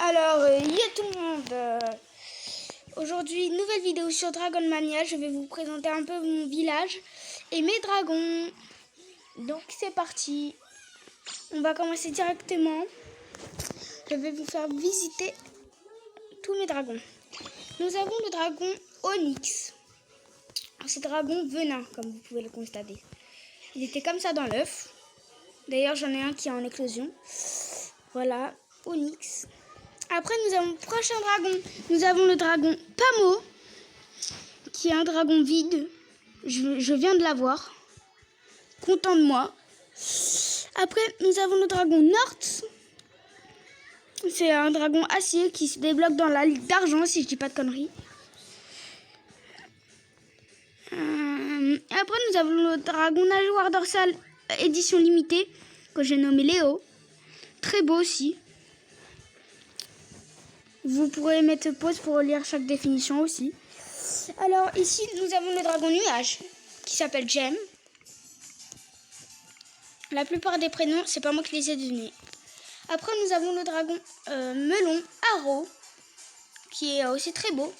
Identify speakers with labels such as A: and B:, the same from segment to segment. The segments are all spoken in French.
A: Alors, il y a tout le monde. Aujourd'hui, nouvelle vidéo sur Dragon Mania. Je vais vous présenter un peu mon village et mes dragons. Donc, c'est parti. On va commencer directement. Je vais vous faire visiter tous mes dragons. Nous avons le dragon Onyx. C'est dragon venin, comme vous pouvez le constater. Il était comme ça dans l'œuf. D'ailleurs, j'en ai un qui est en éclosion. Voilà, Onyx. Après, nous avons le prochain dragon. Nous avons le dragon Pamo, qui est un dragon vide. Je viens de l'avoir. Content de moi. Après, nous avons le dragon North. C'est un dragon acier qui se débloque dans la ligue d'argent, si je dis pas de conneries. Après, nous avons le dragon nageoire dorsale édition limitée, que j'ai nommé Léo. Très beau aussi. Vous pourrez mettre pause pour lire chaque définition aussi. Alors ici, nous avons le dragon nuage, qui s'appelle Gem. La plupart des prénoms, c'est pas moi qui les ai donnés. Après, nous avons le dragon melon Arrow, qui est aussi très beau.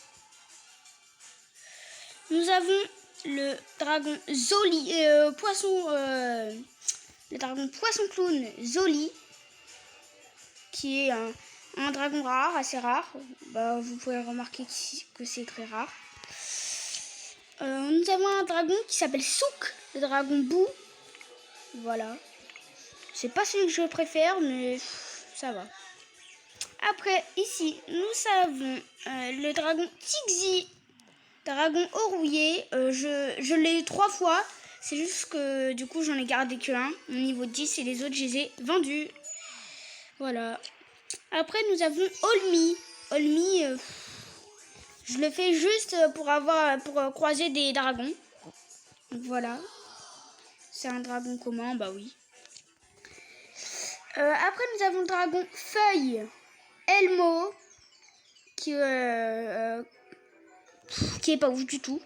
A: Nous avons le dragon Zoli, le dragon poisson clown Zoli, qui est un dragon rare, assez rare. Vous pouvez remarquer que c'est très rare. Nous avons un dragon qui s'appelle Souk, le dragon boue. Voilà. C'est pas celui que je préfère, mais ça va. Après, ici, nous avons le dragon Tixi, dragon rouillé. Je l'ai eu 3 fois. C'est juste que du coup, j'en ai gardé que un, au niveau 10, et les autres, je les ai vendus. Voilà. Après, nous avons Olmi. Olmi, je le fais juste pour croiser des dragons. Donc, voilà. C'est un dragon commun, bah oui. Après, nous avons le dragon Feuille Elmo, qui est pas ouf du tout.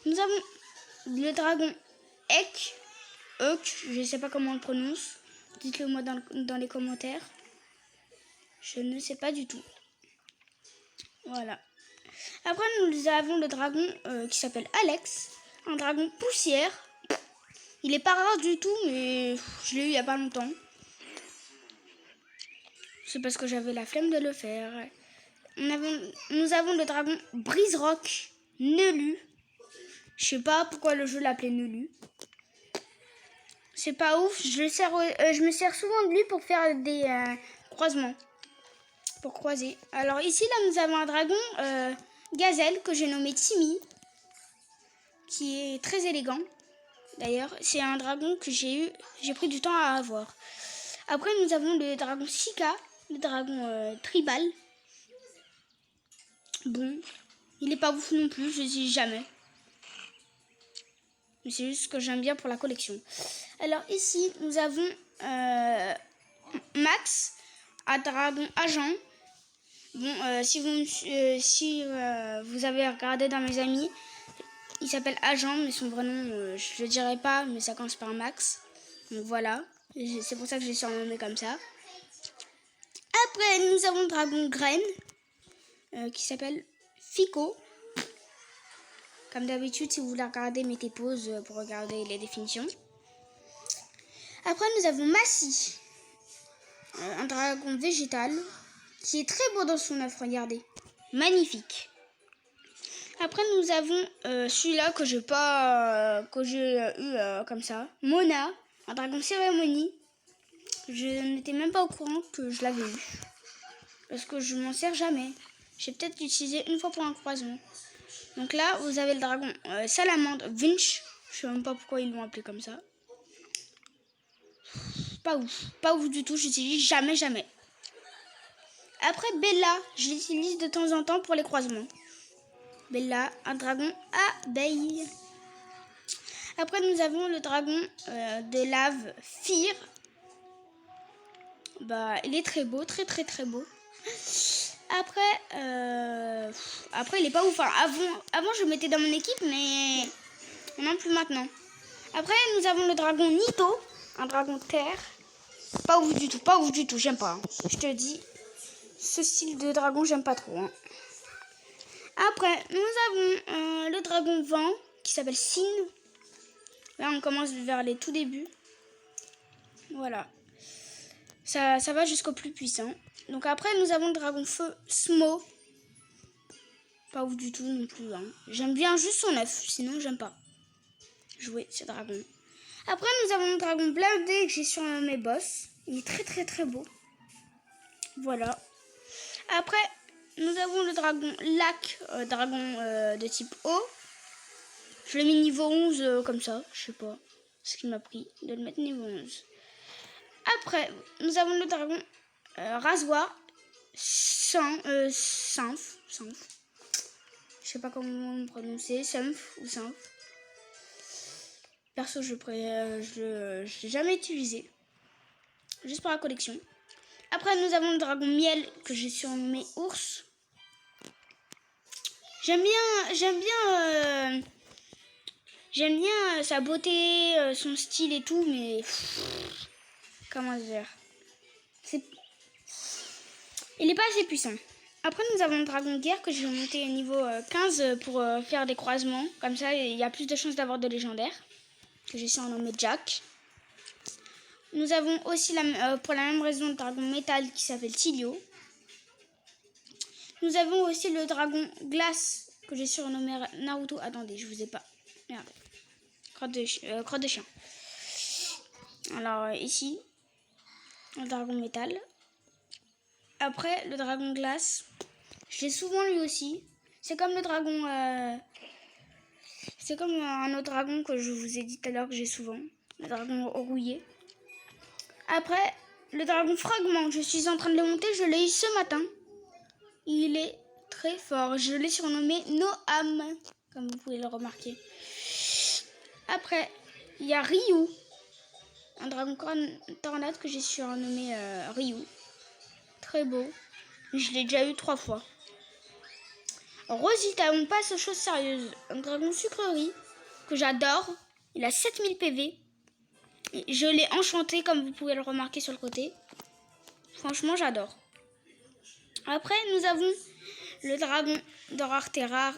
A: Nous avons le dragon Ek, je sais pas comment on le prononce. Dites-le moi dans les commentaires. Je ne sais pas du tout. Voilà. Après, nous avons le dragon qui s'appelle Alex. Un dragon poussière. Il est pas rare du tout, mais je l'ai eu il y a pas longtemps. C'est parce que j'avais la flemme de le faire. Nous avons le dragon Brise-Rock Nelu. Je sais pas pourquoi le jeu l'appelait Nelu. C'est pas ouf. Je me sers souvent de lui pour faire des croisements. Pour croiser. Alors ici, là, nous avons un dragon gazelle que j'ai nommé Timmy, qui est très élégant. D'ailleurs, c'est un dragon que j'ai pris du temps à avoir. Après, nous avons le dragon Sika, le dragon tribal. Bon, il est pas ouf non plus, je ne dis jamais. Mais c'est juste que j'aime bien pour la collection. Alors ici, nous avons Max, un dragon agent. Bon, si vous avez regardé dans mes amis, il s'appelle Agent, mais son vrai nom, je le dirai pas, mais ça commence par Max. Donc voilà, c'est pour ça que je l'ai surnommé comme ça. Après, nous avons le dragon Graine, qui s'appelle Fico. Comme d'habitude, si vous voulez regarder, mettez pause pour regarder les définitions. Après, nous avons Massy, un dragon végétal, qui est très beau dans son œuf, regardez. Magnifique. Après, nous avons celui-là que j'ai eu comme ça. Mona, un dragon cérémonie. Je n'étais même pas au courant que je l'avais eu. Parce que je m'en sers jamais. J'ai peut-être utilisé une fois pour un croisement. Donc là, vous avez le dragon salamandre Vinch. Je sais même pas pourquoi ils l'ont appelé comme ça. Pas ouf. Pas ouf du tout. Je l'utilise jamais. Après, Bella, je l'utilise de temps en temps pour les croisements. Bella, un dragon abeille. Après, nous avons le dragon de lave Fear. Il est très beau, très beau. Après, il est pas ouf. Enfin, avant, je le mettais dans mon équipe, mais non plus maintenant. Après, nous avons le dragon Nito, un dragon terre. Pas ouf du tout, j'aime pas. Je te dis, ce style de dragon, j'aime pas trop. Hein. Après, nous avons le dragon vent qui s'appelle Sin. Là, on commence vers les tout débuts. Voilà. Ça va jusqu'au plus puissant. Donc après, nous avons le dragon feu Smo. Pas ouf du tout non plus. Hein. J'aime bien juste son œuf, sinon j'aime pas jouer ce dragon. Après, nous avons le dragon blindé que j'ai surnommé Boss. Il est très très très beau. Voilà. Après, nous avons le dragon lac, dragon de type eau. Je l'ai mis niveau 11 comme ça. Je sais pas ce qui m'a pris de le mettre niveau 11. Après, nous avons le dragon rasoir Symph. Je sais pas comment le prononcer, Symph ou Symph. Perso, je l'ai jamais utilisé. Juste pour la collection. Après, nous avons le dragon miel que j'ai surnommé ours. J'aime bien sa beauté, son style et tout, mais comment dire, il est pas assez puissant. Après, nous avons le dragon guerre que j'ai monté au niveau 15 pour faire des croisements. Comme ça, il y a plus de chances d'avoir de légendaires. Que j'ai surnommé Jack. Nous avons aussi, pour la même raison, le dragon métal qui s'appelle Tilio. Nous avons aussi le dragon glace que j'ai surnommé Naruto. Attendez, je vous ai pas. Merde. Crotte de chien. Alors, ici, le dragon métal. Après, le dragon glace. Je l'ai souvent lui aussi. C'est comme le dragon... c'est comme un autre dragon que je vous ai dit tout à l'heure que j'ai souvent. Le dragon rouillé. Après, le dragon fragment. Je suis en train de le monter. Je l'ai eu ce matin. Il est très fort. Je l'ai surnommé Noam. Comme vous pouvez le remarquer. Après, il y a Ryu. Un dragon tornade que j'ai surnommé Ryu. Très beau. Je l'ai déjà eu 3 fois. Rosita, on passe aux choses sérieuses. Un dragon sucrerie que j'adore. Il a 7000 PV. Et je l'ai enchanté comme vous pouvez le remarquer sur le côté. Franchement, j'adore. Après, nous avons le dragon de rareté rare.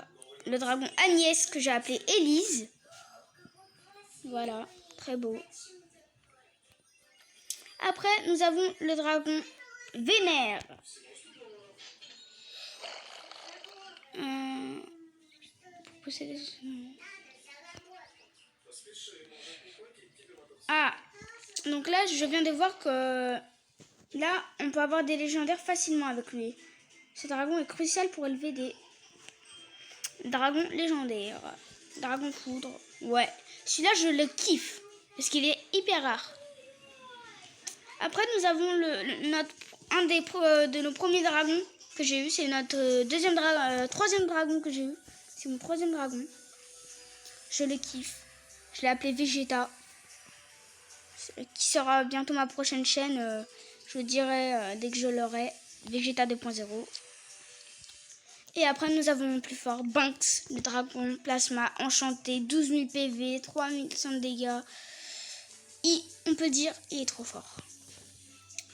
A: Le dragon Agnès que j'ai appelé Élise. Voilà, très beau. Après, nous avons le dragon Vénère. Ah, donc là, je viens de voir que là, on peut avoir des légendaires facilement avec lui. Ce dragon est crucial pour élever des dragons légendaires. Dragon foudre. Ouais, celui-là, je le kiffe parce qu'il est hyper rare. Après, nous avons un de nos premiers dragons que j'ai eu. C'est notre troisième dragon que j'ai eu. C'est mon troisième dragon. Je le kiffe. Je l'ai appelé Vegeta. Qui sera bientôt ma prochaine chaîne. Je vous dirai dès que je l'aurai. Vegeta 2.0. Et après, nous avons le plus fort, Banks, le dragon plasma enchanté, 12 000 PV, 3100 de dégâts. On peut dire, il est trop fort.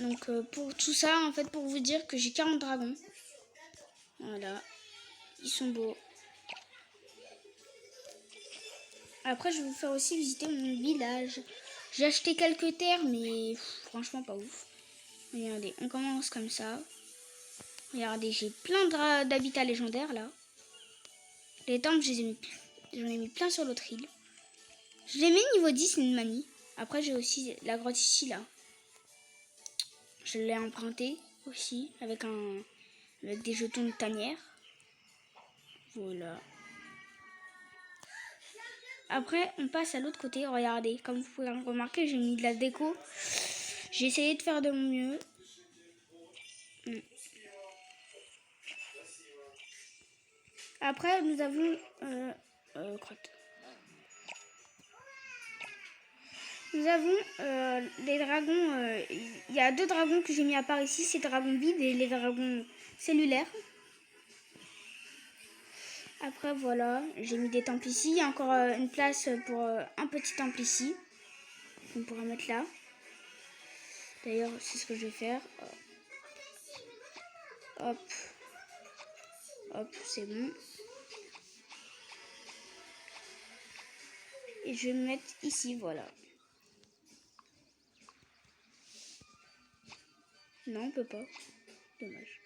A: Donc pour tout ça, en fait, pour vous dire que j'ai 40 dragons. Voilà. Ils sont beaux. Après, je vais vous faire aussi visiter mon village. J'ai acheté quelques terres, mais franchement pas ouf. Regardez, on commence comme ça. Regardez, j'ai plein d'habitats légendaires là. Les temples, j'en ai mis plein sur l'autre île. Je les mets niveau 10, une mamie. Après, j'ai aussi la grotte ici là. Je l'ai emprunté aussi avec des jetons de tanière. Voilà. Après, on passe à l'autre côté. Regardez, comme vous pouvez le remarquer, j'ai mis de la déco. J'ai essayé de faire de mon mieux. Après, nous avons crotte. Nous avons les dragons. Il y a 2 dragons que j'ai mis à part ici. C'est les dragons vides et les dragons cellulaires. Après, voilà. J'ai mis des temples ici. Il y a encore une place pour un petit temple ici. On pourra mettre là. D'ailleurs, c'est ce que je vais faire. Hop. Hop, c'est bon. Et je vais me mettre ici, voilà. Non, on peut pas. Dommage.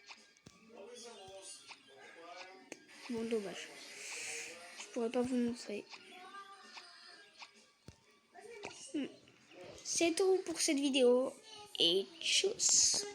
A: Bon, dommage. Je pourrais pas vous montrer. C'est tout pour cette vidéo. Et tchuss!